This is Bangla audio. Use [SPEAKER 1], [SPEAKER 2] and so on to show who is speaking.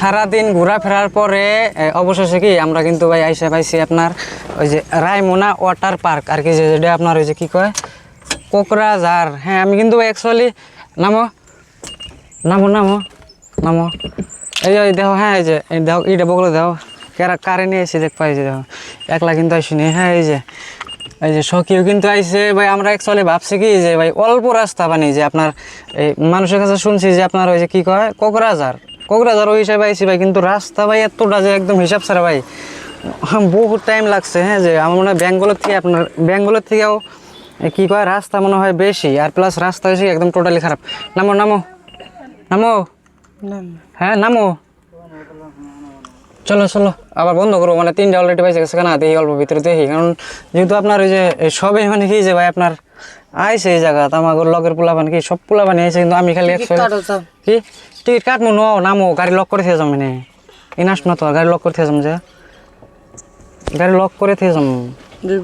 [SPEAKER 1] সারাদিন ঘোরাফেরার পরে অবশেষে কি আমরা কিন্তু ভাই আইসা পাইছি আপনার ওই যে রায়মোনা ওয়াটার পার্ক আর কি, যেটা আপনার ওই যে কী কয় কোকরাঝার। হ্যাঁ আমি কিন্তু অ্যাকচুয়ালি নামো নামো নামো নামো এই যে দেখো, হ্যাঁ এই যে দেখো এইটা বগলে দেখো কারে নিয়ে এসে দেখ পাই যে দেখো একলা কিন্তু আইসিনি। হ্যাঁ এই যে সখীও কিন্তু আইসে ভাই। আমরা অ্যাকচুয়ালি ভাবছি কি যে ভাই অল্প রাস্তা বানি যে আপনার এই মানুষের কাছে শুনছি যে আপনার ওই যে কী কয় কোকরাঝার ওই হিসাবে আইসি ভাই, কিন্তু রাস্তা ভাই এতটা যে একদম হিসাব ছাড়া ভাই, বহুত টাইম লাগছে। হ্যাঁ যে আমার মনে হয় ব্যাঙ্গালোর থেকেও কী কয় রাস্তা মনে হয় বেশি, আর প্লাস রাস্তা হয়েছে একদম টোটালি খারাপ। নামো নামো নামো, হ্যাঁ নামো, চলো চলো আবার বন্ধ করবো, মানে 3টা অলরেডি পাইছে গেছে না, দেখি অল্প ভিতরে দেখি। কারণ যেহেতু আপনার ওই যে সবে মানে কি যে ভাই আপনার আইসে এই জায়গা আমার লগের পোলাপান কি সব পোলাপানি আইসে, কিন্তু আমি খালি কি টিকিট কাটবো নামো, গাড়ি লক করে থেকে যাম, মানে ইনাস না তো গাড়ি লক করে থেকে যাম, যে গাড়ি লক করে থেকে যাম।